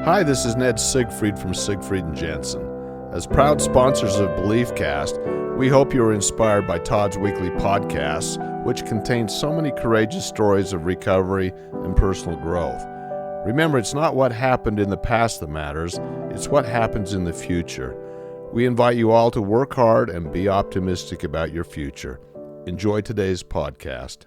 Hi, this is Ned Siegfried from Siegfried and Jensen. As proud sponsors of BeliefCast, we hope you are inspired by Todd's weekly podcasts, which contain so many courageous stories of recovery and personal growth. Remember, it's not what happened in the past that matters, it's what happens in the future. We invite you all to work hard and be optimistic about your future. Enjoy today's podcast.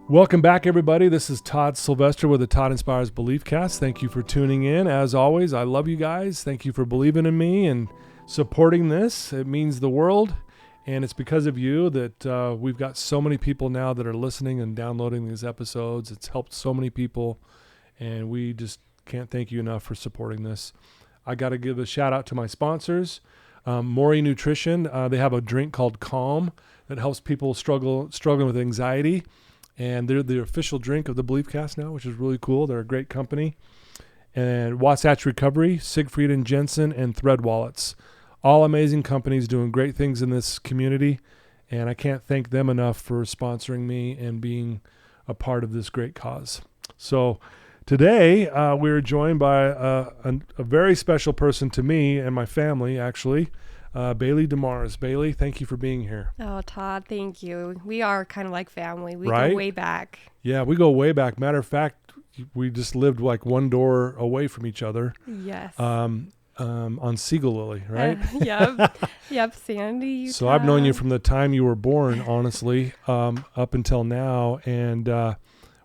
Welcome back, everybody. This is Todd Sylvester with the Todd Inspires BeliefCast. Thank you for tuning in. As always, I love you guys. Thank you for believing in me and supporting this. It means the world, and it's because of you that we've got so many people now that are listening and downloading these episodes. It's helped so many people, and we just can't thank you enough for supporting this. I got to give a shout out to my sponsors, Maury Nutrition. They have a drink called Calm that helps people struggling with anxiety. And they're the official drink of the BeliefCast now, which is really cool. They're a great company. And Wasatch Recovery, Siegfried and Jensen, and Thread Wallets. All amazing companies doing great things in this community. And I can't thank them enough for sponsoring me and being a part of this great cause. So today we're joined by a very special person to me and my family, actually. Baylee Demars. Baylee, thank you for being here. Oh, Todd, thank you. We are kind of like family. We Right? go way back. Yeah, we go way back. Matter of fact, we just lived like one door away from each other. Yes. On Seagull Lily, right? Yep, Sandy, Utah. So I've known you from the time you were born, honestly, up until now, and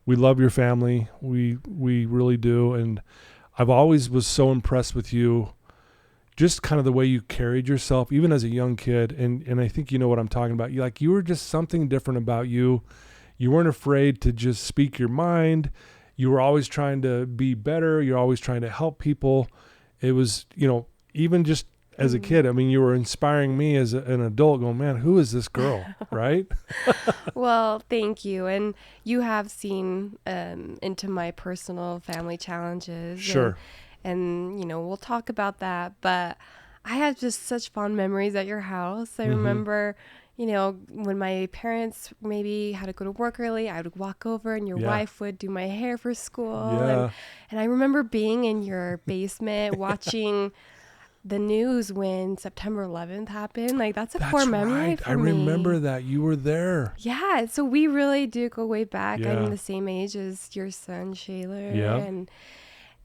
we love your family. We really do, and I've always was so impressed with you. Just kind of the way you carried yourself, even as a young kid. And I think you know what I'm talking about. You were just something different about you. You weren't afraid to just speak your mind. You were always trying to be better. You're always trying to help people. It was, even just as a kid, I mean, you were inspiring me as an adult going, man, who is this girl? Right? Well, thank you. And you have seen into my personal family challenges. Sure. And, we'll talk about that. But I had just such fond memories at your house. I remember, when my parents maybe had to go to work early, I would walk over and your wife would do my hair for school. Yeah. And I remember being in your basement watching the news when September 11th happened. Like, that's a core memory for me. I remember that. You were there. Yeah. So we really do go way back. Yeah. I'm the same age as your son, Shayla. Yeah. And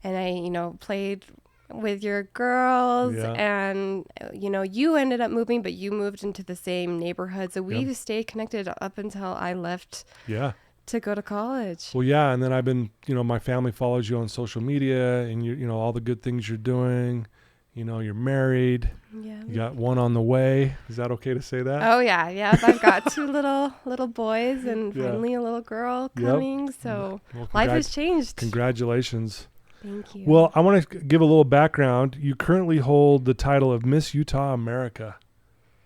I, played with your girls and, you ended up moving, but you moved into the same neighborhood. So we stayed connected up until I left to go to college. Well, yeah. And then I've been, my family follows you on social media and you all the good things you're doing. You're married. Yeah. You got one on the way. Is that okay to say that? Oh, yeah. Yeah. I've got two little boys and finally a little girl coming. So life has changed. Congratulations. Thank you. Well, I want to give a little background. You currently hold the title of Miss Utah America.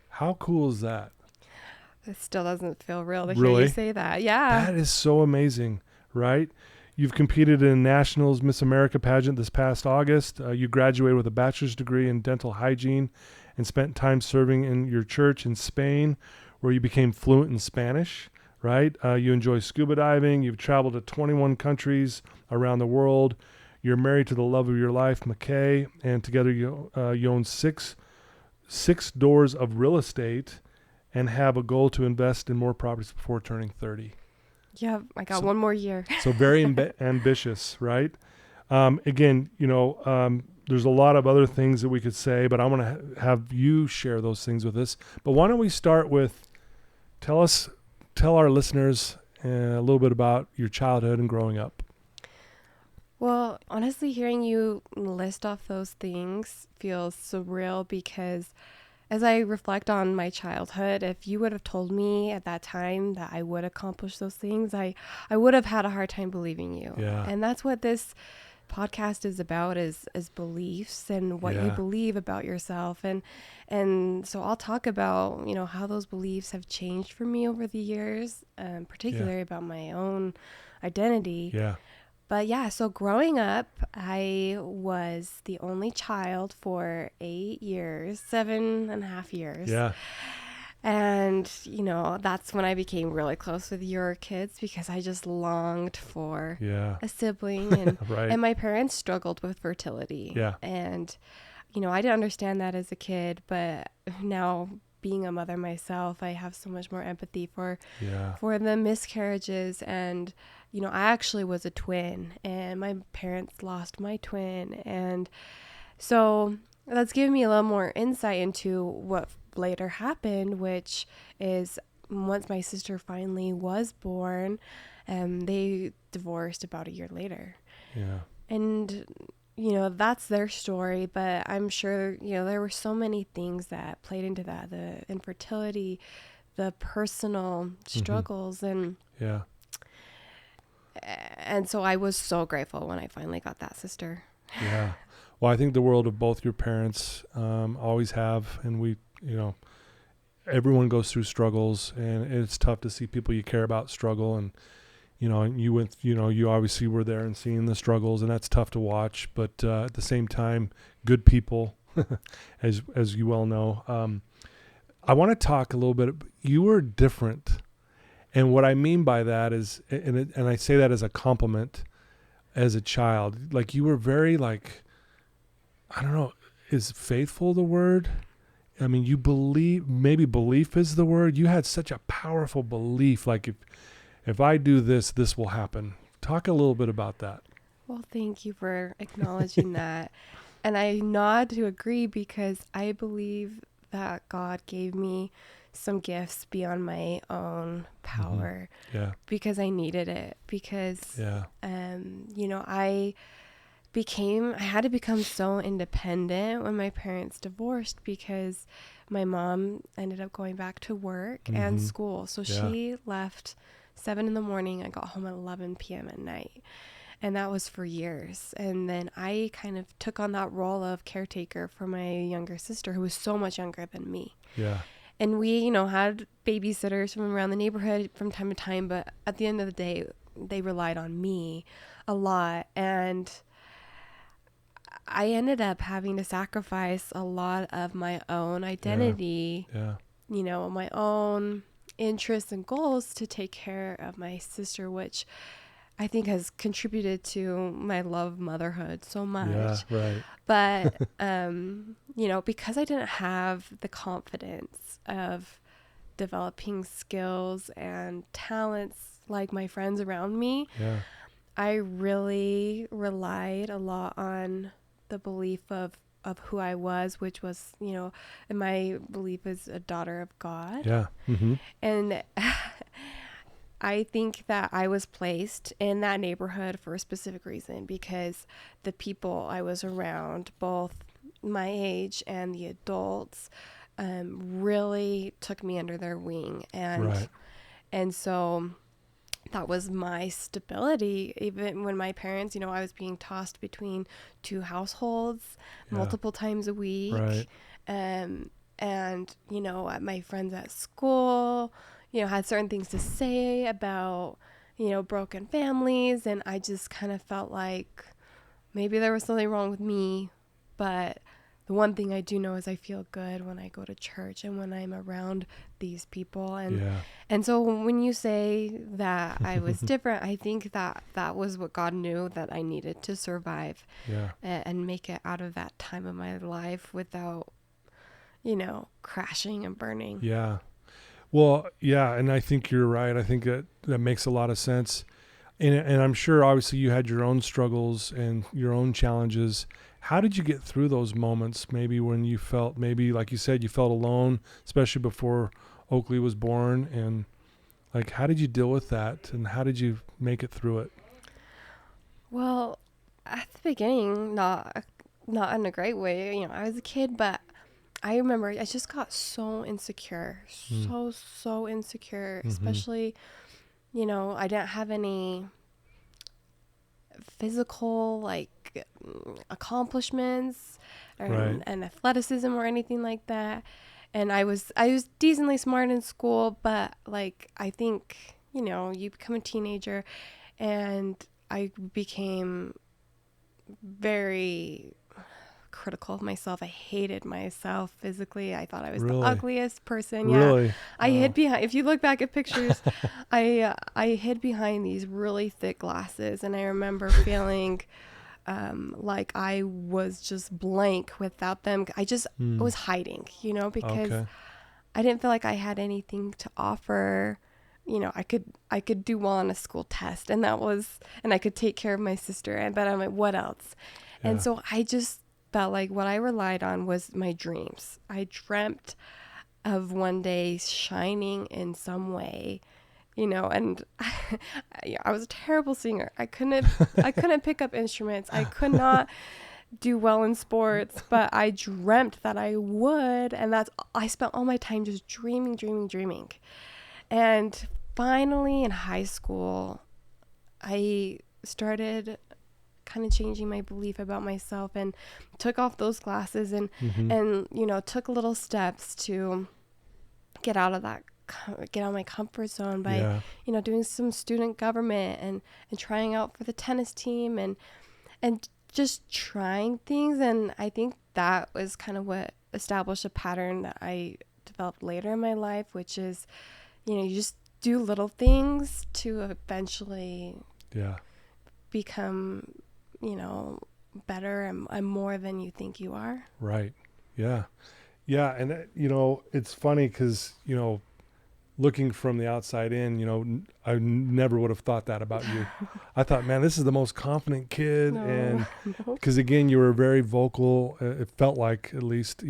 How cool is that? It still doesn't feel real to Really? hear you say that. Yeah. That is so amazing, right? You've competed in Nationals Miss America pageant this past August. You graduated with a bachelor's degree in dental hygiene and spent time serving in your church in Spain, where you became fluent in Spanish, right? You enjoy scuba diving. You've traveled to 21 countries around the world. You're married to the love of your life, McKay, and together you own six doors of real estate and have a goal to invest in more properties before turning 30. Yeah, I got one more year. So very ambitious, right? Again, there's a lot of other things that we could say, but I want to have you share those things with us. But why don't we start with tell our listeners a little bit about your childhood and growing up. Well, honestly, hearing you list off those things feels surreal because as I reflect on my childhood, if you would have told me at that time that I would accomplish those things, I would have had a hard time believing you. Yeah. And that's what this podcast is about is beliefs and what you believe about yourself. And so I'll talk about, how those beliefs have changed for me over the years, particularly about my own identity. Yeah. But so growing up, I was the only child for 8 years, 7.5 years. Yeah. And, that's when I became really close with your kids because I just longed for Yeah. a sibling. And, Right. and my parents struggled with fertility. Yeah. And, I didn't understand that as a kid, but now being a mother myself, I have so much more empathy for Yeah. the miscarriages. And, I actually was a twin and my parents lost my twin. And so that's given me a little more insight into what later happened, which is once my sister finally was born, they divorced about a year later. Yeah. And, that's their story, but I'm sure, there were so many things that played into that, the infertility, the personal struggles. Yeah. And so I was so grateful when I finally got that sister. Yeah. Well, I think the world of both your parents always have, and we, everyone goes through struggles, and it's tough to see people you care about struggle. And, you went, you obviously were there and seeing the struggles, and that's tough to watch. But at the same time, good people, as you well know. I want to talk a little bit. You were different. And what I mean by that is, and I say that as a compliment, as a child, like you were very I don't know, is faithful the word? I mean, you believe, maybe belief is the word. You had such a powerful belief. Like if I do this, this will happen. Talk a little bit about that. Well, thank you for acknowledging that. And I nod to agree because I believe that God gave me some gifts beyond my own power. Yeah. Because I needed it. Because, Yeah. I had to become so independent when my parents divorced because my mom ended up going back to work and school. So she left 7 a.m. I got home at 11 p.m. at night. And that was for years. And then I kind of took on that role of caretaker for my younger sister, who was so much younger than me. Yeah. And we, had babysitters from around the neighborhood from time to time. But at the end of the day, they relied on me a lot. And I ended up having to sacrifice a lot of my own identity, my own interests and goals to take care of my sister, which I think has contributed to my love of motherhood so much. Yeah, right. But, because I didn't have the confidence of developing skills and talents like my friends around me, I really relied a lot on the belief of who I was, which was, and my belief is a daughter of God. Yeah. Mm-hmm. And I think that I was placed in that neighborhood for a specific reason because the people I was around, both my age and the adults, really took me under their wing. And so that was my stability. Even when my parents, I was being tossed between 2 households multiple times a week. Right. And, my friends at school, had certain things to say about, broken families. And I just kind of felt like maybe there was something wrong with me. But the one thing I do know is I feel good when I go to church and when I'm around these people. And so when you say that I was different, I think that was what God knew that I needed to survive and make it out of that time of my life without, crashing and burning. Yeah. Well, yeah. And I think you're right. I think that makes a lot of sense. And I'm sure obviously you had your own struggles and your own challenges. How did you get through those moments? Maybe when you felt, like you said, you felt alone, especially before Oakley was born. And how did you deal with that? And how did you make it through it? Well, at the beginning, not in a great way. I was a kid, but I remember I just got so insecure, so insecure, especially, I didn't have any physical accomplishments and athleticism or anything like that. And I was decently smart in school, but I think, you become a teenager, and I became very critical of myself. I hated myself physically. I thought I was Really? the ugliest person. Yeah. Really? I hid behind, if you look back at pictures, I hid behind these really thick glasses. And I remember feeling like I was just blank without them. I was hiding, because Okay. I didn't feel like I had anything to offer. I could do well on a school test, and I could take care of my sister, but I'm like, what else? Yeah. And so I just felt like what I relied on was my dreams. I dreamt of one day shining in some way, and I was a terrible singer. I couldn't pick up instruments. I could not do well in sports, but I dreamt that I would, and I spent all my time just dreaming. And finally in high school, I started kind of changing my belief about myself and took off those glasses and took little steps to get out of my comfort zone by doing some student government and trying out for the tennis team and just trying things. And I think that was kind of what established a pattern that I developed later in my life, which is, you just do little things to eventually become, better and more than you think you are. Right. Yeah. Yeah. And, it's funny because, looking from the outside in, I never would have thought that about you. I thought, man, this is the most confident kid. And because again, you were very vocal. It felt like, at least,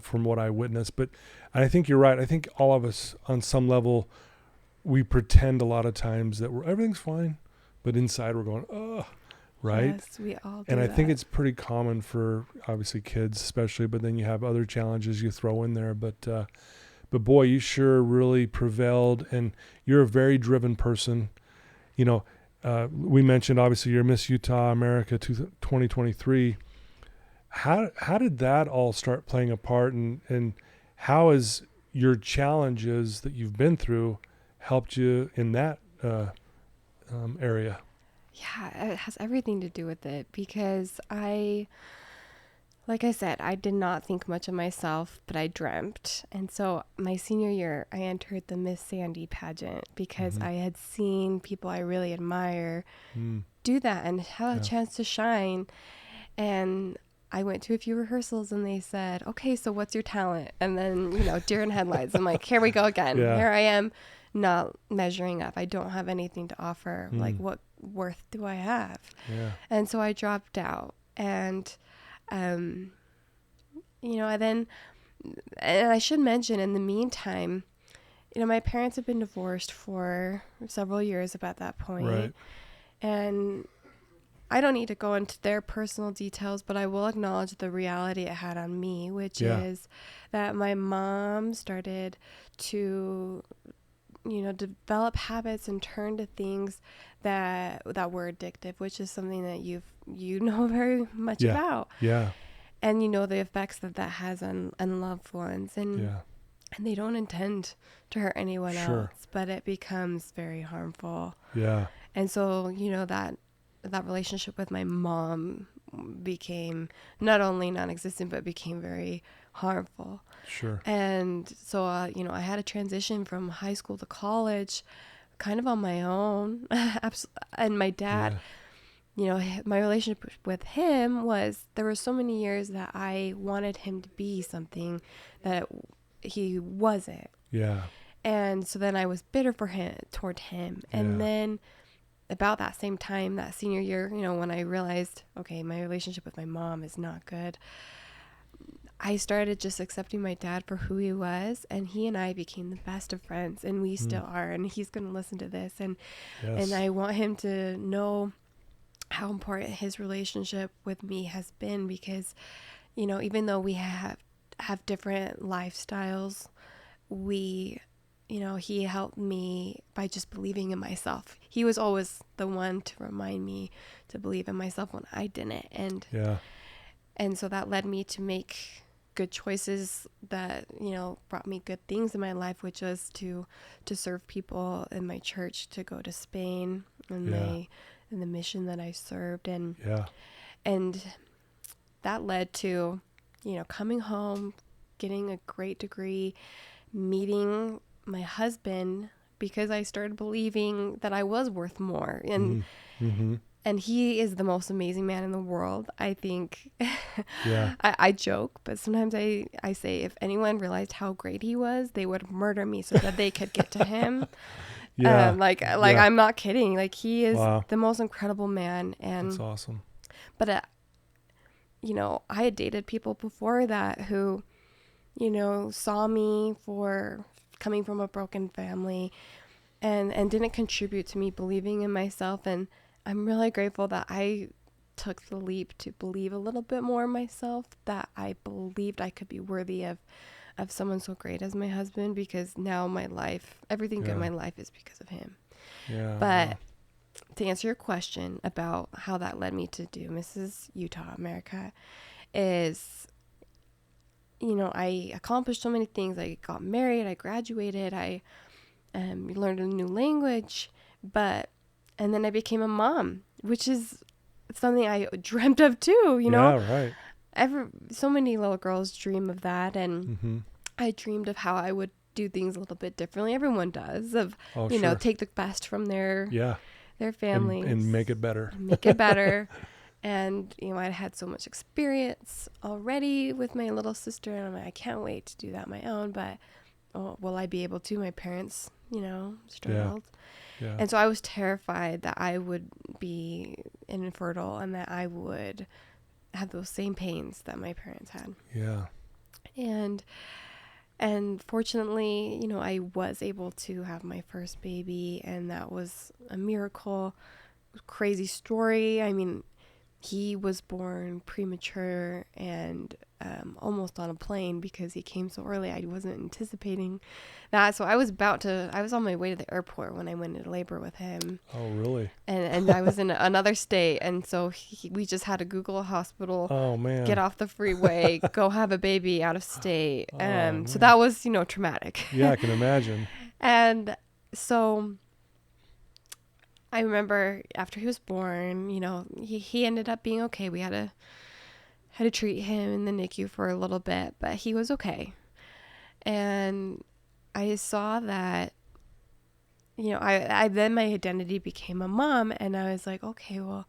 from what I witnessed, but I think you're right. I think all of us on some level, we pretend a lot of times that everything's fine, but inside we're going, oh, right. Yes, we all do. And I think it's pretty common for obviously kids, especially, but then you have other challenges you throw in there. But boy, you sure really prevailed, and you're a very driven person. We mentioned obviously you're Miss Utah America 2023. How did that all start playing a part, and how has your challenges that you've been through helped you in that area? Yeah, it has everything to do with it because like I said, I did not think much of myself, but I dreamt. And so my senior year, I entered the Miss Sandy pageant because I had seen people I really admire do that and have a chance to shine. And I went to a few rehearsals and they said, okay, so what's your talent? And then, deer in headlights. I'm like, here we go again. Yeah. Here I am not measuring up. I don't have anything to offer. Like, what worth do I have? Yeah. And so I dropped out. And, and I should mention in the meantime, my parents have been divorced for several years about that point. Right. And I don't need to go into their personal details, but I will acknowledge the reality it had on me, which is that my mom started to, develop habits and turn to things that were addictive, which is something that you know very much about. Yeah. And the effects that has on loved ones. And they don't intend to hurt anyone else, but it becomes very harmful. Yeah. And so, that relationship with my mom became not only non-existent, but became very harmful. Sure. And so, I had a transition from high school to college kind of on my own. And my dad, my relationship with him was, there were so many years that I wanted him to be something that he wasn't. Yeah. And so then I was bitter toward him. And then about that same time, that senior year, when I realized, okay, my relationship with my mom is not good, I started just accepting my dad for who he was, and he and I became the best of friends, and we still are. And he's going to listen to this, and I want him to know how important his relationship with me has been, because, even though we have different lifestyles, he helped me by just believing in myself. He was always the one to remind me to believe in myself when I didn't. And so that led me to make good choices that, brought me good things in my life, which was to serve people in my church, to go to Spain in the mission that I served. And that led to, coming home, getting a great degree, meeting my husband, because I started believing that I was worth more. And and he is the most amazing man in the world, I think. Yeah. I joke, but sometimes I say if anyone realized how great he was, they would murder me so that they could get to him. Yeah. Yeah. I'm not kidding. Like, he is the most incredible man. And that's awesome. But, I had dated people before that who, saw me for coming from a broken family and didn't contribute to me believing in myself. And I'm really grateful that I took the leap to believe a little bit more in myself, that I believed I could be worthy of someone so great as my husband, because now my life, everything good in my life is because of him. Yeah. But to answer your question about how that led me to do Mrs. Utah America is, I accomplished so many things. I got married, I graduated, I learned a new language, and then I became a mom, which is something I dreamt of too, Yeah, right. So many little girls dream of that. And I dreamed of how I would do things a little bit differently. Everyone does, Sure. take the best from their families and make it better. And, I had so much experience already with my little sister, and I'm like, I can't wait to do that on my own, but will I be able to? My parents, struggled. Yeah. And so I was terrified that I would be infertile and that I would have those same pains that my parents had. Yeah. And fortunately, I was able to have my first baby, and that was a miracle. Crazy story. I mean, he was born premature and almost on a plane because he came so early. I wasn't anticipating that. So I was on my way to the airport when I went into labor with him. Oh, really? And I was in another state. And so we just had to Google a hospital. Oh, man. Get off the freeway, go have a baby out of state. Oh, so that was, traumatic. Yeah, I can imagine. And so I remember after he was born, he ended up being okay. We had to treat him in the NICU for a little bit, but he was okay. And I saw that, I then my identity became a mom, and I was like, okay, well,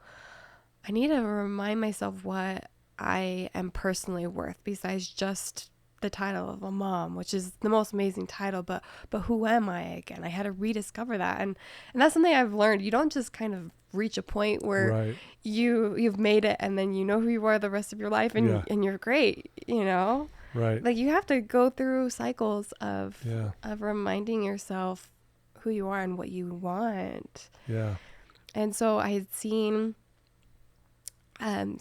I need to remind myself what I am personally worth besides just the title of a mom, which is the most amazing title, but who am I again? I had to rediscover that. And that's something I've learned. You don't just kind of reach a point where you've made it and then you know who you are the rest of your life and you're great, Right. Like, you have to go through cycles of reminding yourself who you are and what you want. Yeah. And so I had seen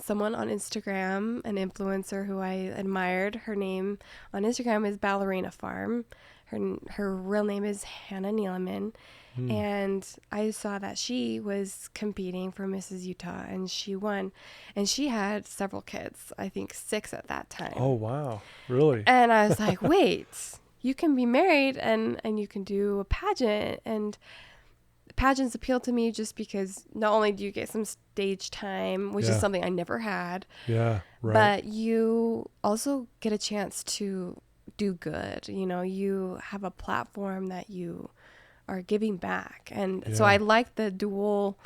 someone on Instagram, an influencer who I admired. Her name on Instagram is Ballerina Farm. Her real name is Hannah Neeleman. And I saw that she was competing for Mrs. Utah, and she won. And she had several kids, I think 6 at that time. Oh, wow. Really? And I was like, wait, you can be married and you can do a pageant. And pageants appeal to me just because not only do you get some stage time, which is something I never had, but you also get a chance to do good. You have a platform that you are giving back. And so I like the dual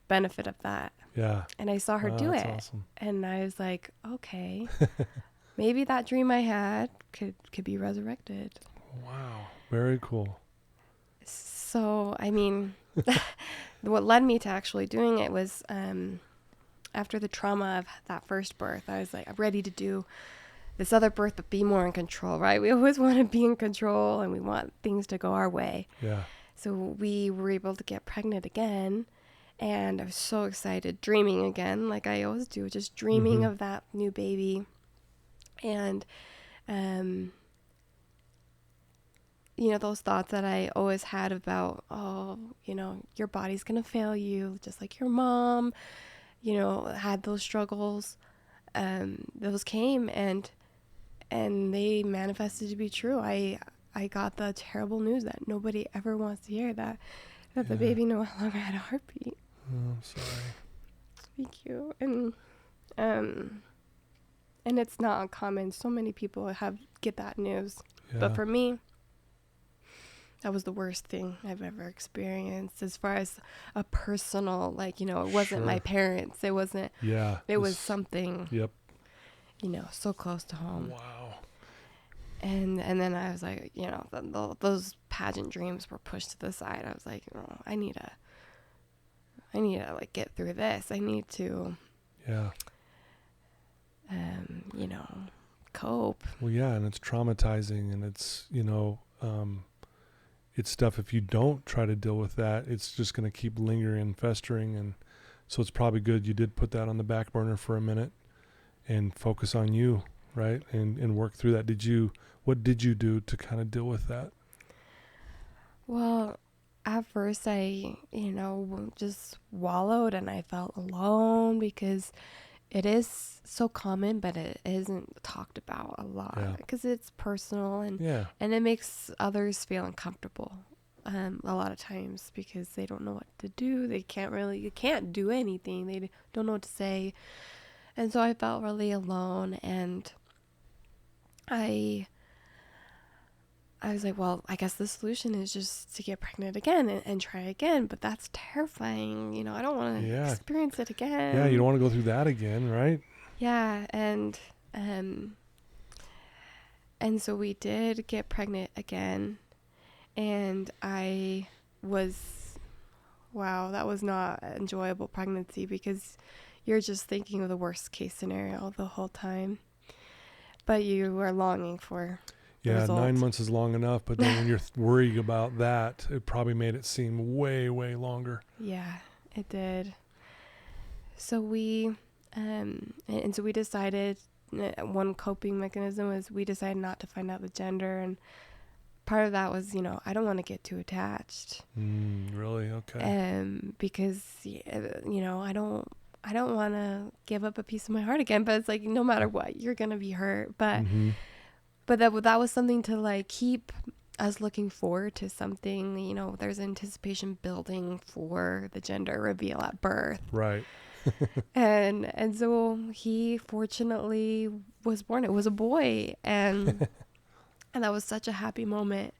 benefit of that. Yeah. And I saw her do it. Awesome. And I was like, okay, maybe that dream I had could be resurrected. Wow. Very cool. So, I mean, what led me to actually doing it was after the trauma of that first birth, I was like, I'm ready to do this other birth, but be more in control, right? We always want to be in control and we want things to go our way. Yeah. So we were able to get pregnant again. And I was so excited, dreaming again, like I always do, just dreaming of that new baby. And, those thoughts that I always had about, your body's going to fail you, just like your mom, had those struggles. Those came and they manifested to be true. I got the terrible news that nobody ever wants to hear, that the baby no longer had a heartbeat. Oh, I'm sorry. Thank you. And And it's not uncommon. So many people get that news. Yeah. But for me, that was the worst thing I've ever experienced as far as a personal, like, it wasn't my parents. It wasn't, it was something, Yep. So close to home. Wow. And then I was like, those pageant dreams were pushed to the side. I was like, I need to like get through this. I need to, cope. Well, yeah. And it's traumatizing, and it's, it's stuff, if you don't try to deal with that, it's just going to keep lingering and festering. And so it's probably good you did put that on the back burner for a minute and focus on you, right? And work through that. What did you do to kind of deal with that? Well, at first I, just wallowed, and I felt alone because it is so common, but it isn't talked about a lot because it's personal, and it makes others feel uncomfortable a lot of times because they don't know what to do. You can't do anything. They don't know what to say. And so I felt really alone, and I was like, well, I guess the solution is just to get pregnant again and try again. But that's terrifying. I don't want to experience it again. Yeah, you don't want to go through that again, right? Yeah, and so we did get pregnant again. And that was not an enjoyable pregnancy because you're just thinking of the worst case scenario the whole time. But you were longing for result. 9 months is long enough, but then when you're worried about that, it probably made it seem way, way longer. Yeah, it did. So we decided, one coping mechanism was we decided not to find out the gender, and part of that was, I don't want to get too attached. Really? Okay. Because, I don't want to give up a piece of my heart again, but it's like, no matter what, you're going to be hurt. But that was something to like keep us looking forward to something. There's anticipation building for the gender reveal at birth. Right. and so he fortunately was born. It was a boy, and that was such a happy moment.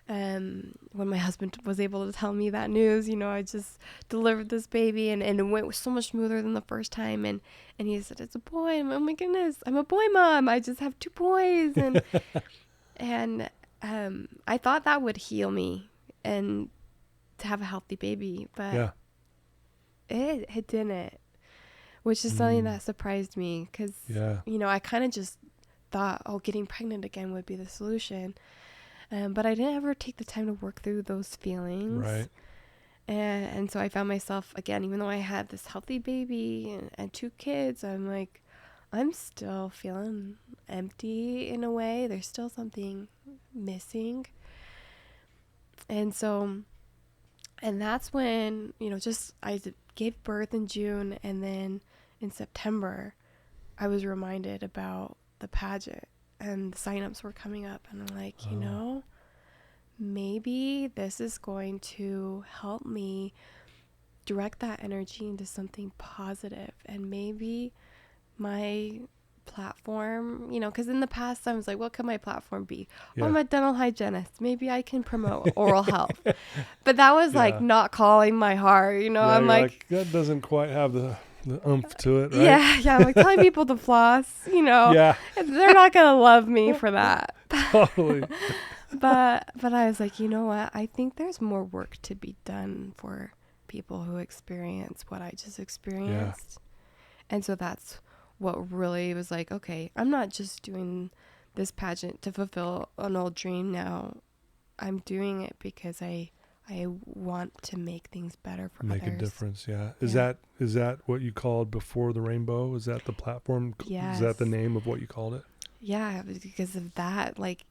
When my husband was able to tell me that news, I just delivered this baby, and it went so much smoother than the first time. And he said, it's a boy. And oh my goodness, I'm a boy mom. I just have 2 boys. And I thought that would heal me and to have a healthy baby, but it didn't, which is something that surprised me because, I kind of just thought, getting pregnant again would be the solution. But I didn't ever take the time to work through those feelings. Right. And so I found myself, again, even though I had this healthy baby and 2 kids, I'm like, I'm still feeling empty in a way. There's still something missing. And that's when, I gave birth in June, and then in September, I was reminded about the pageant. And the signups were coming up, and I'm like, maybe this is going to help me direct that energy into something positive. And maybe my platform, because in the past I was like, what could my platform be? I'm a dental hygienist. Maybe I can promote oral health. But that was like not calling my heart, I'm like, that doesn't quite have the oomph to it, right? Yeah. I'm like telling people to floss, they're not going to love me for that. Totally. But I was like, you know what? I think there's more work to be done for people who experience what I just experienced. And so that's what really was like, okay, I'm not just doing this pageant to fulfill an old dream now. I'm doing it because I want to make things better for others. Make a difference, Is that what you called Before the Rainbow? Is that the platform? Yes. Is that the name of what you called it? Yeah, because of that, like,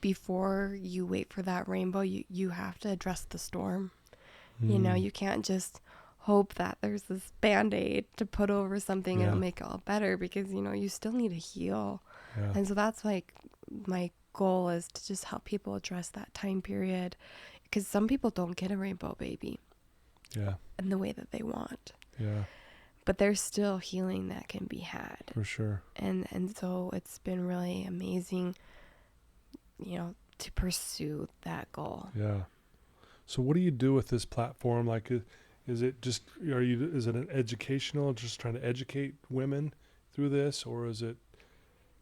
before you wait for that rainbow, you have to address the storm. You can't just hope that there's this Band-Aid to put over something and it'll make it all better, because, you still need to heal. Yeah. And so that's like my goal, is to just help people address that time period, because some people don't get a rainbow baby in the way that they want. but there's still healing that can be had. For sure. And so it's been really amazing, to pursue that goal. Yeah. So what do you do with this platform? Like, is it just, is it an educational, just trying to educate women through this, or is it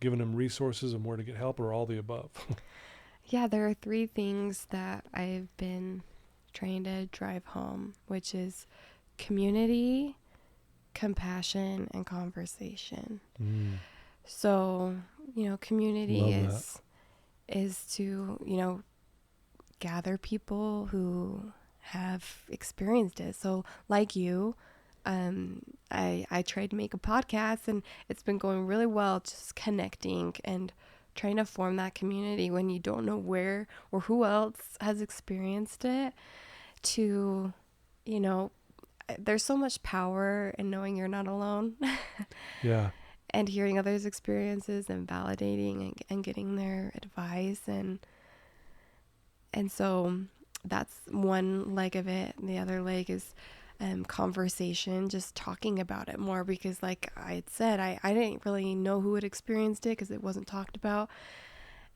giving them resources and where to get help, or all the above? Yeah, there are 3 things that I've been trying to drive home, which is community, compassion, and conversation. So, community is to, gather people who have experienced it. So like you, I tried to make a podcast, and it's been going really well, just connecting and trying to form that community when you don't know where or who else has experienced it. To, there's so much power in knowing you're not alone. Yeah. And hearing others' experiences and validating and getting their advice. And so that's one leg of it. And the other leg is conversation, just talking about it more, because like I had said, I didn't really know who had experienced it because it wasn't talked about.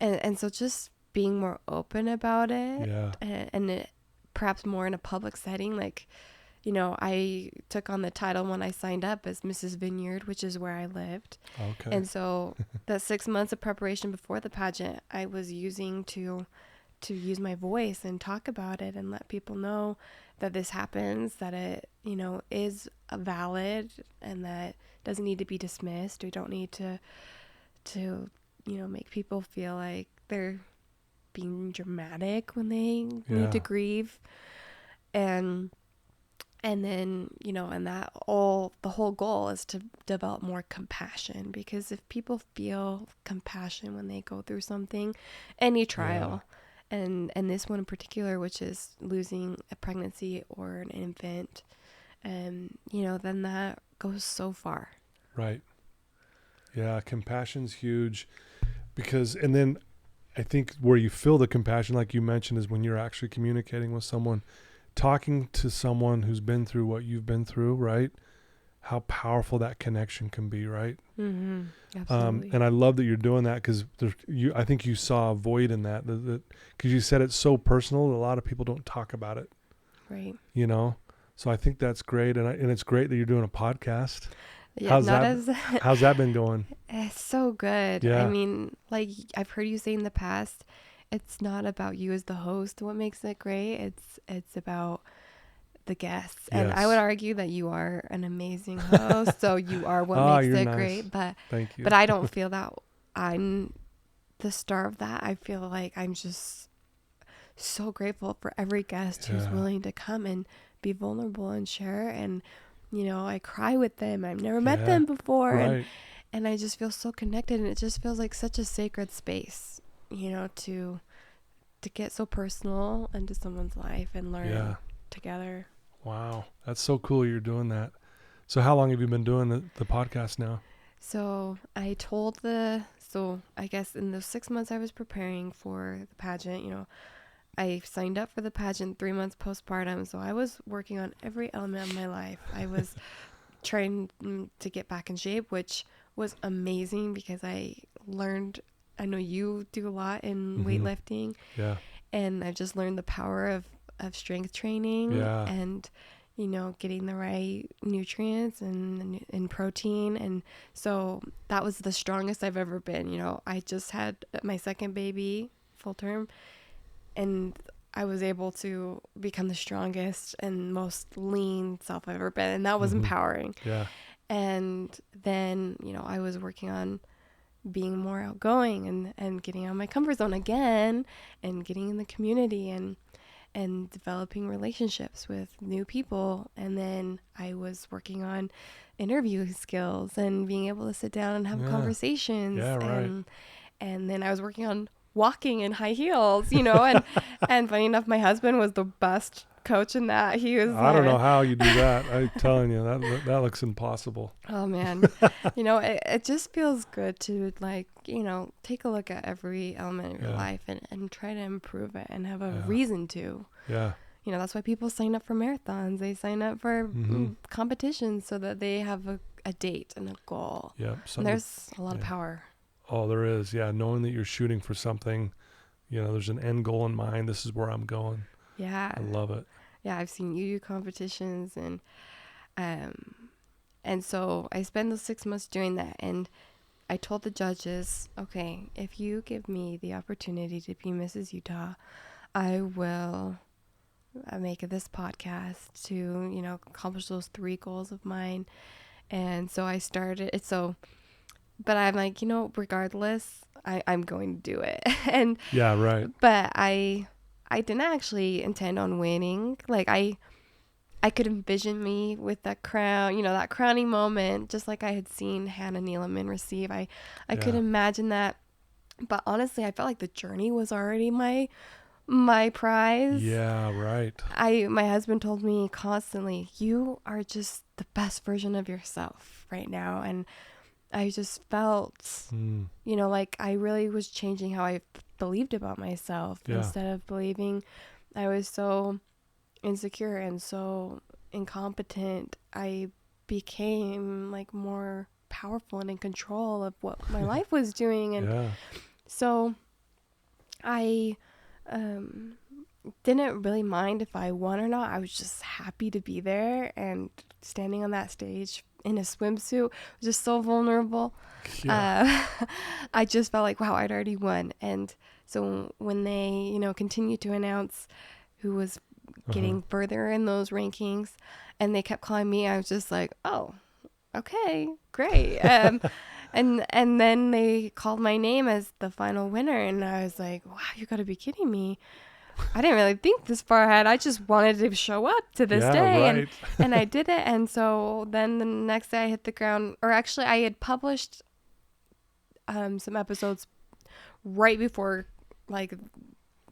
And so just being more open about it, and it, perhaps more in a public setting. Like, I took on the title when I signed up as Mrs. Vineyard, which is where I lived. Okay. And so the 6 months of preparation before the pageant, I was using to use my voice and talk about it and let people know that this happens, that it, is valid, and that doesn't need to be dismissed. We don't need to make people feel like they're being dramatic when they need to grieve. And then, and that the whole goal is to develop more compassion, because if people feel compassion when they go through something, any trial, and this one in particular, which is losing a pregnancy or an infant, then that goes so far. Right. Yeah. Compassion's huge, because, and then I think where you feel the compassion, like you mentioned, is when you're actually communicating with someone, talking to someone who's been through what you've been through, right? How powerful that connection can be, right? Mm-hmm. Absolutely. And I love that you're doing that, because I think you saw a void in that, because you said it's so personal that a lot of people don't talk about it. Right. So I think that's great, and it's great that you're doing a podcast. Yeah, how's that been going? It's so good. Yeah. I mean, like I've heard you say in the past, it's not about you as the host what makes it great. It's about the guests. And I would argue that you are an amazing host, so you are what makes it great. But thank you. But I don't feel that I'm the star of that. I feel like I'm just so grateful for every guest who's willing to come and be vulnerable and share. And I cry with them. I've never met them before. Right. And I just feel so connected, and it just feels like such a sacred space, to get so personal into someone's life and learn together. Wow. That's so cool you're doing that. So how long have you been doing the podcast now? So I guess in those 6 months I was preparing for the pageant, I signed up for the pageant 3 months postpartum. So I was working on every element of my life. I was trying to get back in shape, which was amazing, because I know you do a lot in weightlifting. Yeah. And I've just learned the power of strength training and, getting the right nutrients and protein. And so that was the strongest I've ever been. I just had my second baby full term, and I was able to become the strongest and most lean self I've ever been. And that was empowering. Yeah. And then, I was working on being more outgoing and getting out of my comfort zone again, and getting in the community and developing relationships with new people. And then I was working on interview skills and being able to sit down and have conversations. Yeah, right. And then I was working on walking in high heels, and funny enough, my husband was the best coach in that. He was I don't know how you do that. I'm telling you, that looks impossible. Oh man. It just feels good to take a look at every element of your life and try to improve it and have a reason to. Yeah. that's why people sign up for marathons. They sign up for competitions so that they have a date and a goal. Yeah. And there's a lot of power. Oh, there is. Yeah. Knowing that you're shooting for something, there's an end goal in mind. This is where I'm going. Yeah. I love it. Yeah. I've seen you do competitions and so I spent those 6 months doing that. And I told the judges, okay, if you give me the opportunity to be Mrs. Utah, I will make this podcast to, accomplish those 3 goals of mine. And so I started it. But I'm like, regardless, I'm going to do it. And yeah, right. But I didn't actually intend on winning. Like I could envision me with that crown, that crowning moment, just like I had seen Hannah Neeleman receive. I could imagine that. But honestly, I felt like the journey was already my prize. Yeah, right. My husband told me constantly, you are just the best version of yourself right now. And I just felt, like I really was changing how I believed about myself. Instead of believing I was so insecure and so incompetent, I became like more powerful and in control of what my life was doing. And so I didn't really mind if I won or not. I was just happy to be there and standing on that stage in a swimsuit, just so vulnerable. I just felt like, wow, I'd already won. And so when they, continued to announce who was getting further in those rankings and they kept calling me, I was just like, oh, okay, great. And then they called my name as the final winner, and I was like, wow, you gotta be kidding me. I didn't really think this far ahead. I just wanted to show up to this day. Right. And I did it. And so then the next day I hit the ground, or actually I had published some episodes right before like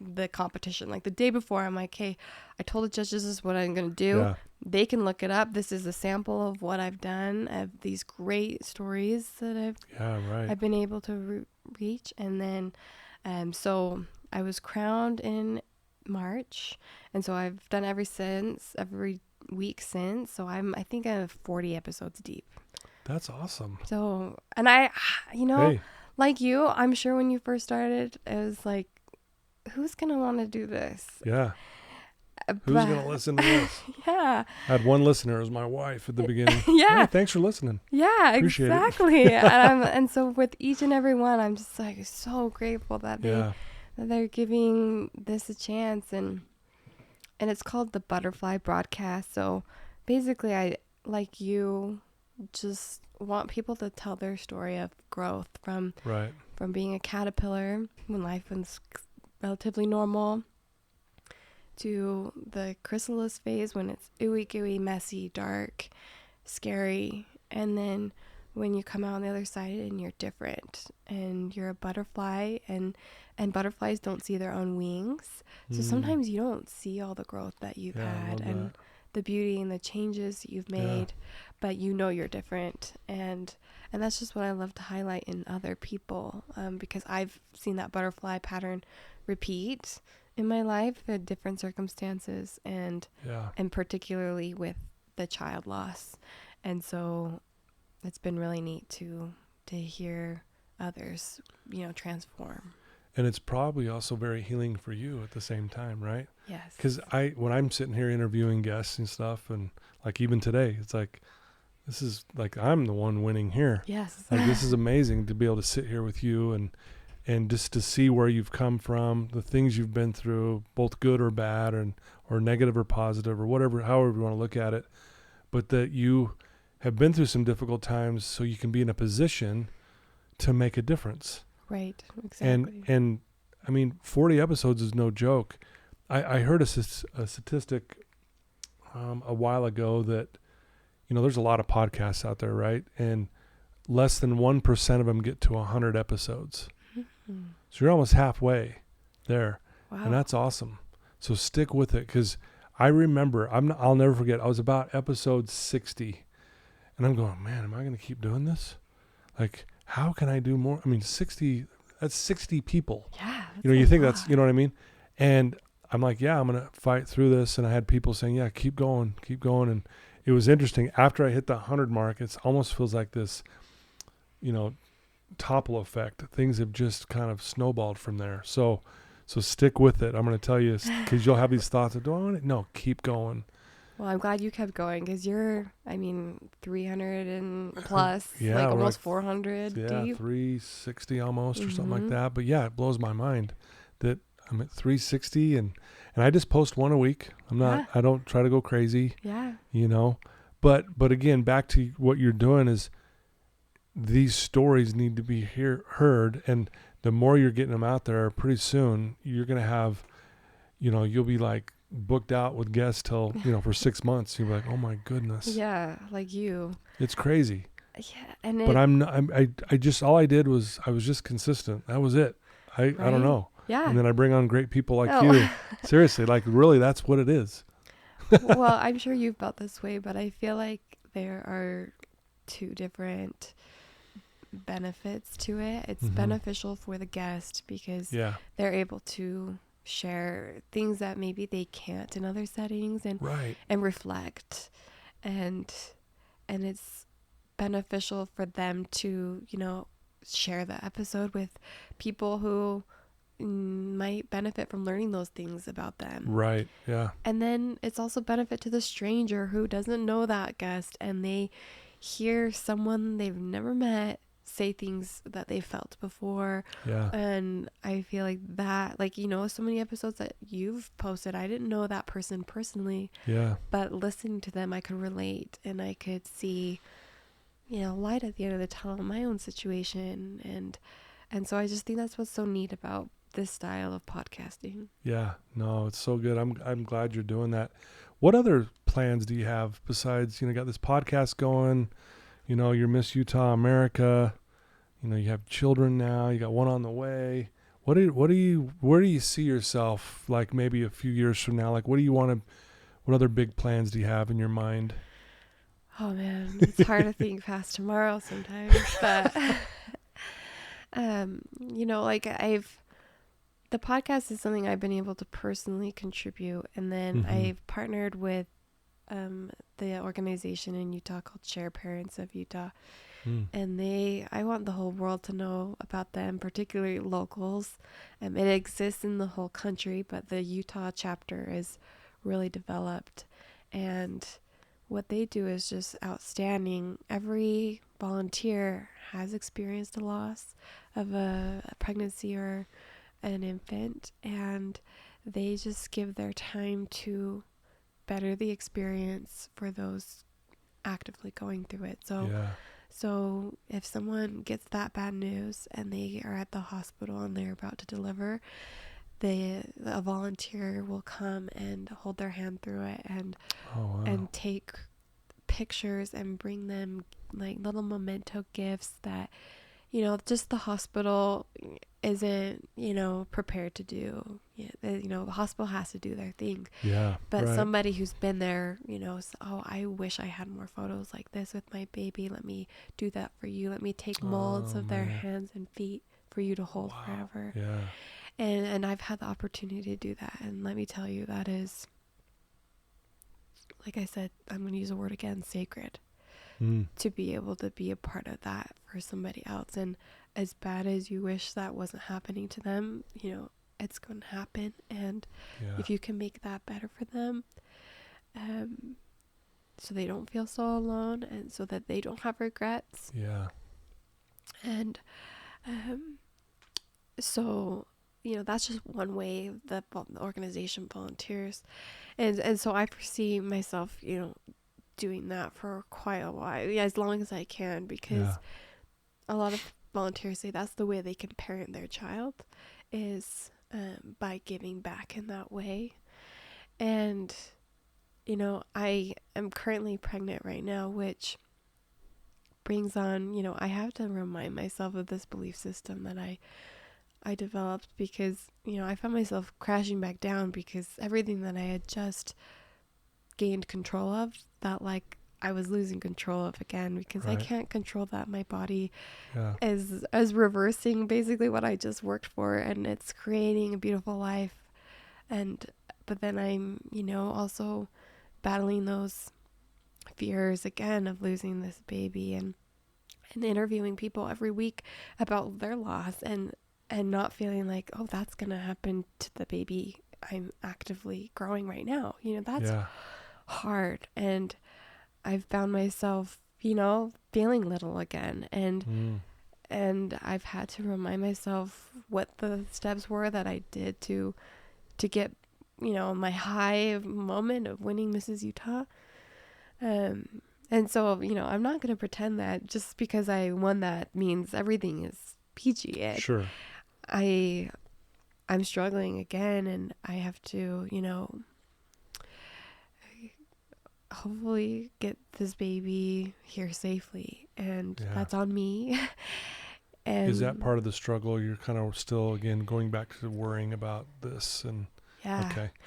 the competition, like the day before. I'm like, hey, I told the judges this is what I'm going to do. Yeah. They can look it up. This is a sample of what I've done, of these great stories that I've been able to reach. And then, so I was crowned in March. And so I've done every week since. So I think I'm 40 episodes deep. That's awesome. So, and I, like you, I'm sure when you first started, it was like, who's going to want to do this? Yeah. Who's going to listen to this? Yeah. I had one listener, it was my wife at the beginning. Yeah. Hey, thanks for listening. Yeah, Appreciate exactly. it. and so with each and every one, I'm just like so grateful that they're giving this a chance. And it's called the Butterfly Broadcast. So basically, I, like you, just want people to tell their story of growth from being a caterpillar when life was relatively normal to the chrysalis phase when it's ooey gooey, messy, dark, scary, and then when you come out on the other side and you're different and you're a butterfly, and butterflies don't see their own wings, so sometimes you don't see all the growth that you've had and the beauty and the changes you've made, but you're different. And that's just what I love to highlight in other people, because I've seen that butterfly pattern repeat in my life at different circumstances, and particularly with the child loss. And so it's been really neat to hear others, transform. And it's probably also very healing for you at the same time, right? Yes. Because when I'm sitting here interviewing guests and stuff, and like even today, it's like, this is like, I'm the one winning here. Yes. Like, this is amazing to be able to sit here with you and just to see where you've come from, the things you've been through, both good or bad, or negative or positive, or whatever, however you want to look at it, but that you have been through some difficult times so you can be in a position to make a difference. Right, exactly. And I mean, 40 episodes is no joke. I heard a statistic a while ago that, there's a lot of podcasts out there, right? And less than 1% of them get to 100 episodes. Mm-hmm. So you're almost halfway there. Wow. And that's awesome. So stick with it, because I remember, I'll never forget, I was about episode 60, and I'm going, man, am I going to keep doing this? Like, how can I do more? I mean, 60, that's 60 people. Yeah. You think that's, you know what I mean? And I'm like, yeah, I'm going to fight through this. And I had people saying, yeah, keep going. And it was interesting. After I hit the 100 mark, it almost feels like this, topple effect. Things have just kind of snowballed from there. So stick with it. I'm going to tell you, because you'll have these thoughts of, do I want it? No, keep going. Well, I'm glad you kept going, because you're, 300 and plus, Yeah, almost 400 Yeah, deep. 360 almost or something like that. But yeah, it blows my mind that I'm at 360 and I just post one a week. I don't try to go crazy. Yeah. But again, back to what you're doing is these stories need to be heard, and the more you're getting them out there, pretty soon you're going to have, you'll be like booked out with guests till, for 6 months. You'll be like, oh my goodness. Yeah. Like you. It's crazy. Yeah. But I just, all I did was I was just consistent. That was it. I don't know. Yeah. And then I bring on great people like you. Seriously, like really, that's what it is. Well, I'm sure you've felt this way, but I feel like there are two different benefits to it. It's beneficial for the guest because they're able to share things that maybe they can't in other settings and reflect, and it's beneficial for them to share the episode with people who might benefit from learning those things about them. Right. Yeah. And then it's also benefit to the stranger who doesn't know that guest, and they hear someone they've never met say things that they felt before. Yeah. And I feel like that, so many episodes that you've posted, I didn't know that person personally. Yeah. But listening to them, I could relate, and I could see, light at the end of the tunnel in my own situation. And so I just think that's what's so neat about this style of podcasting. Yeah. No, it's so good. I'm glad you're doing that. What other plans do you have besides, got this podcast going, your Miss Utah America, you have children now, you got one on the way. Where do you see yourself, like maybe a few years from now? Like, what other big plans do you have in your mind? Oh man, it's hard to think past tomorrow sometimes, but the podcast is something I've been able to personally contribute, and then I've partnered with the organization in Utah called Share Parents of Utah, and I want the whole world to know about them, particularly locals. It exists in the whole country, but the Utah chapter is really developed, and what they do is just outstanding. Every volunteer has experienced a loss of a pregnancy or an infant, and they just give their time to better the experience for those actively going through it. So if someone gets that bad news and they are at the hospital and they're about to deliver, a volunteer will come and hold their hand through it and take pictures and bring them like little memento gifts that just the hospital isn't prepared to do. The hospital has to do their thing. Yeah. But somebody who's been there, I wish I had more photos like this with my baby. Let me do that for you. Let me take molds of their hands and feet for you to hold forever. Yeah. And I've had the opportunity to do that, and let me tell you, that is, like I said, I'm going to use a word again, sacred. To be able to be a part of that for somebody else. And as bad as you wish that wasn't happening to them, it's going to happen. And if you can make that better for them, so they don't feel so alone and so that they don't have regrets. Yeah. And so, that's just one way that the organization volunteers. And so I foresee myself, doing that for quite a while, as long as I can, because a lot of volunteers say that's the way they can parent their child, is by giving back in that way. And I am currently pregnant right now, which brings on, I have to remind myself of this belief system that I developed, because I found myself crashing back down because everything that I had just gained control of, that like I was losing control of again, because I can't control that. My body is reversing basically what I just worked for, and it's creating a beautiful life. And but then I'm, also battling those fears again of losing this baby, and interviewing people every week about their loss, and not feeling like, oh, that's going to happen to the baby I'm actively growing right now. That's hard. And I've found myself, feeling little again. And I've had to remind myself what the steps were that I did to get, my high moment of winning Mrs. Utah. And so, I'm not going to pretend that just because I won that means everything is peachy. Sure. I'm struggling again, and I have to, hopefully get this baby here safely, and that's on me. And is that part of the struggle? You're kind of still, again, going back to worrying about this and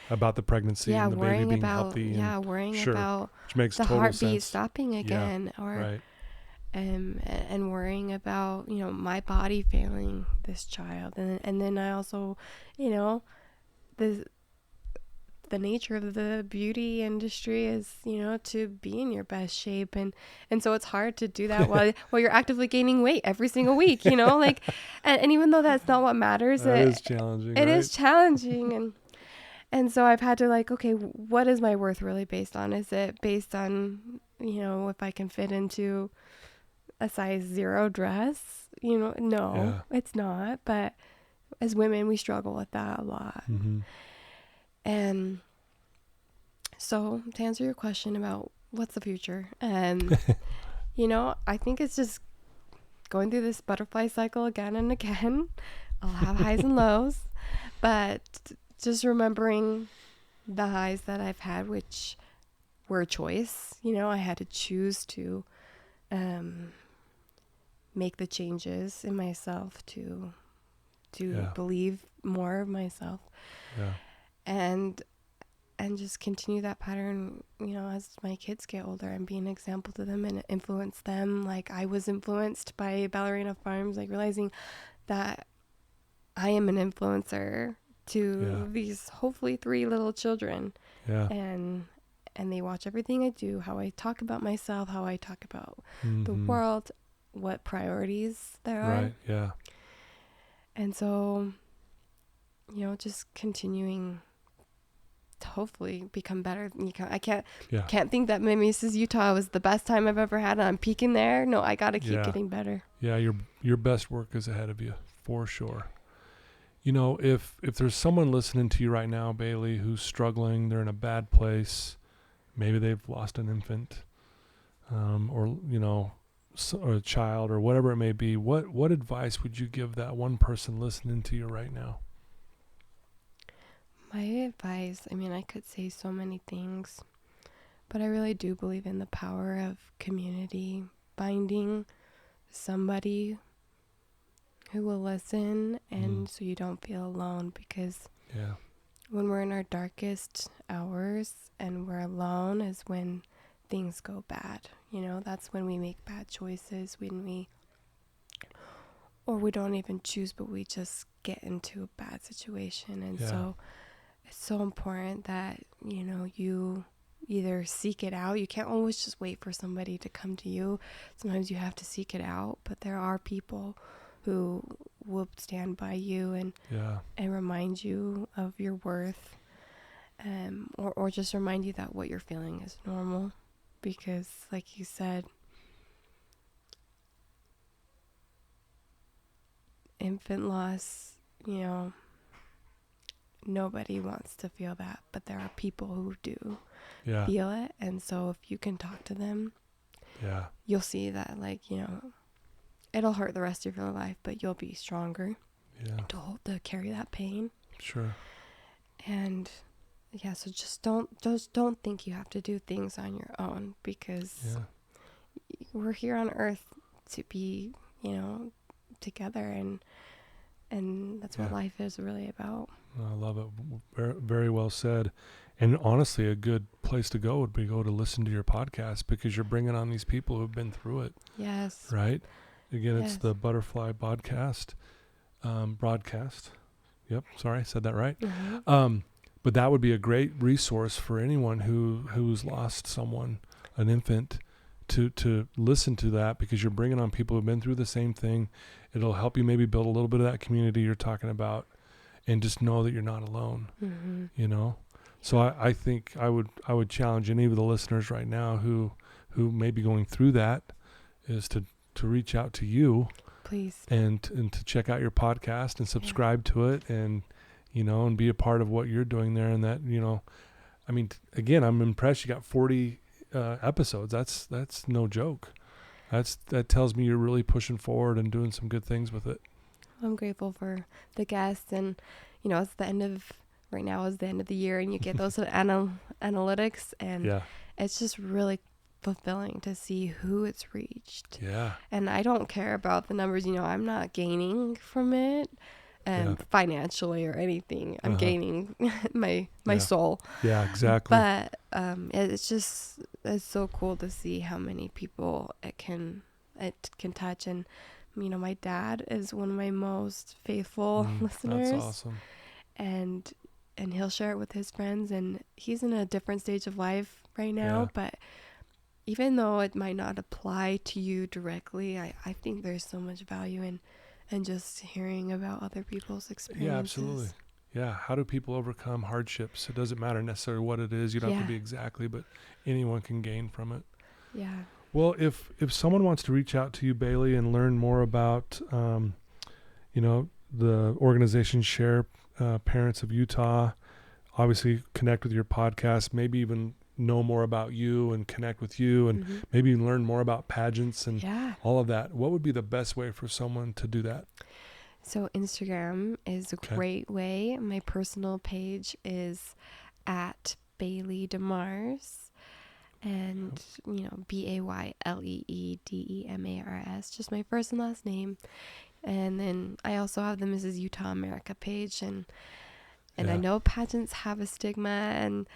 about the pregnancy and the baby being healthy. Worrying sure, about which makes the total heartbeat sense. stopping again, right. And worrying about, my body failing this child. And then I also, the nature of the beauty industry is, to be in your best shape. And so it's hard to do that while you're actively gaining weight every single week, like, and even though that's not what matters, it is challenging. It is challenging. And so I've had to okay, what is my worth really based on? Is it based on, if I can fit into a size 0 dress? No, it's not. But as women, we struggle with that a lot. Mm-hmm. And so to answer your question about what's the future, I think it's just going through this butterfly cycle again and again. I'll have highs and lows, but just remembering the highs that I've had, which were a choice. I had to choose to make the changes in myself to believe more of myself. And just continue that pattern, as my kids get older, and be an example to them and influence them like I was influenced by Ballerina Farms, like realizing that I am an influencer to these hopefully 3 little children. And they watch everything I do, how I talk about myself, how I talk about the world, what priorities there are. Right, And so, just continuing to hopefully become better. I can't think that my Mrs. Utah was the best time I've ever had and I'm peaking there. No, I got to keep getting better. Yeah, your best work is ahead of you, for sure. If there's someone listening to you right now, Baylee, who's struggling, they're in a bad place, maybe they've lost an infant, or a child, or whatever it may be, what advice would you give that one person listening to you right now? My advice, I could say so many things, but I really do believe in the power of community, finding somebody who will listen, and so you don't feel alone, because when we're in our darkest hours and we're alone is when things go bad. That's when we make bad choices, or we don't even choose, but we just get into a bad situation. And so it's so important that, you either seek it out. You can't always just wait for somebody to come to you. Sometimes you have to seek it out, but there are people who will stand by you and remind you of your worth, or just remind you that what you're feeling is normal. Because like you said, infant loss, nobody wants to feel that, but there are people who do feel it. And so if you can talk to them, you'll see that, it'll hurt the rest of your life, but you'll be stronger to carry that pain. Sure. And so just don't think you have to do things on your own, because we're here on earth to be, together, and that's what life is really about. I love it. Very, very well said. And honestly, a good place to go would be to listen to your podcast, because you're bringing on these people who've been through it. Yes. Right? Again, it's the Butterfly broadcast. Yep. Sorry, I said that right. But that would be a great resource for anyone who's lost someone, an infant, to listen to that, because you're bringing on people who've been through the same thing. It'll help you maybe build a little bit of that community you're talking about, and just know that you're not alone. You know. So I think I would challenge any of the listeners right now who may be going through that, is to reach out to you, please, and to check out your podcast and subscribe to it, and and be a part of what you're doing there. And that, I mean, again, I'm impressed. You got 40 episodes. That's no joke. That tells me you're really pushing forward and doing some good things with it. I'm grateful for the guests, and it's the end of right now is the end of the year, and you get those analytics, and it's just really fulfilling to see who it's reached. Yeah. And I don't care about the numbers. I'm not gaining from it. Financially or anything. I'm gaining my soul. Yeah, exactly. But it's so cool to see how many people it can touch. And my dad is one of my most faithful listeners. That's awesome. And he'll share it with his friends, and he's in a different stage of life right now, but even though it might not apply to you directly, I think there's so much value in just hearing about other people's experiences. Yeah, absolutely. Yeah. How do people overcome hardships? It doesn't matter necessarily what it is. You don't have to be exactly, but anyone can gain from it. Yeah. Well, if someone wants to reach out to you, Baylee, and learn more about, the organization Share Parents of Utah, obviously connect with your podcast, maybe even know more about you and connect with you, and maybe learn more about pageants and all of that, what would be the best way for someone to do that? So Instagram is a great way. My personal page is at Baylee Demars, and BayleeDemars, just my first and last name. And then I also have the Mrs. Utah America page, and I know pageants have a stigma, and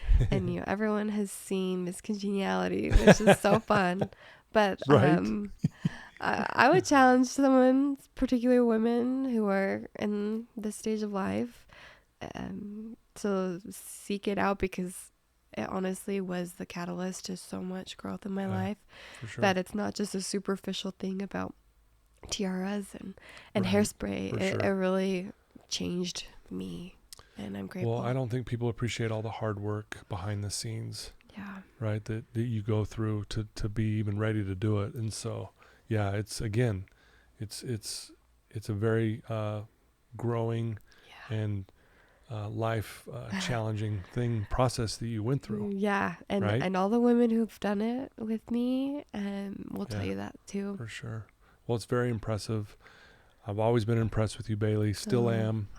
everyone has seen Miss Congeniality, which is so fun. But I would challenge someone, particularly women who are in this stage of life, to seek it out, because it honestly was the catalyst to so much growth in my life. For sure. That it's not just a superficial thing about tiaras and hairspray. It really changed me. And I'm grateful. Well, I don't think people appreciate all the hard work behind the scenes. Yeah. Right. That you go through to be even ready to do it. And so, it's a very growing and life challenging process that you went through. Yeah. And all the women who've done it with me will tell you that too. For sure. Well, it's very impressive. I've always been impressed with you, Baylee. Still am.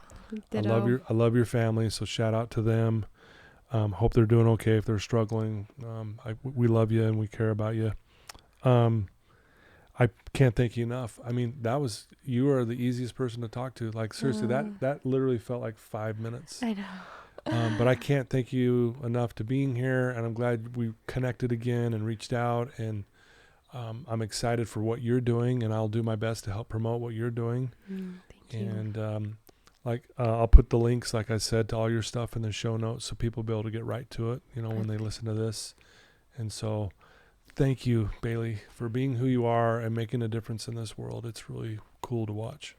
Ditto. I love your family, so shout out to them. Hope they're doing okay if they're struggling. We love you and we care about you. I can't thank you enough. I mean, you are the easiest person to talk to. Like, seriously, that literally felt like 5 minutes. I know. But I can't thank you enough to being here, and I'm glad we connected again and reached out, and I'm excited for what you're doing, and I'll do my best to help promote what you're doing. Thank you. And I'll put the links, like I said, to all your stuff in the show notes, so people will be able to get right to it, when they listen to this. And so thank you, Baylee, for being who you are and making a difference in this world. It's really cool to watch.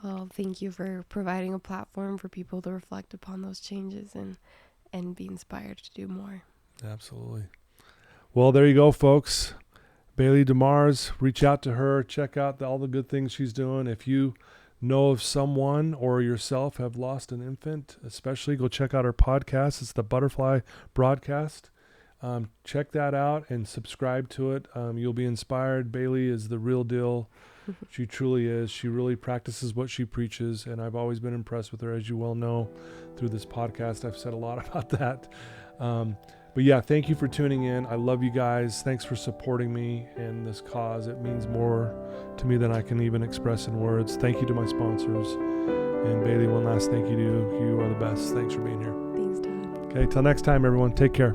Well, thank you for providing a platform for people to reflect upon those changes and be inspired to do more. Absolutely. Well, there you go, folks. Baylee Demars, reach out to her, check out all the good things she's doing. If you know of someone or yourself have lost an infant, especially, go check out her podcast. It's the Butterfly Broadcast. Check that out and subscribe to it. You'll be inspired. Baylee is the real deal. She truly is. She really practices what she preaches, and I've always been impressed with her, as you well know, through this podcast. I've said a lot about that. But thank you for tuning in. I love you guys. Thanks for supporting me in this cause. It means more to me than I can even express in words. Thank you to my sponsors. And Baylee, one last thank you to you. You are the best. Thanks for being here. Thanks, Todd. Okay, till next time, everyone. Take care.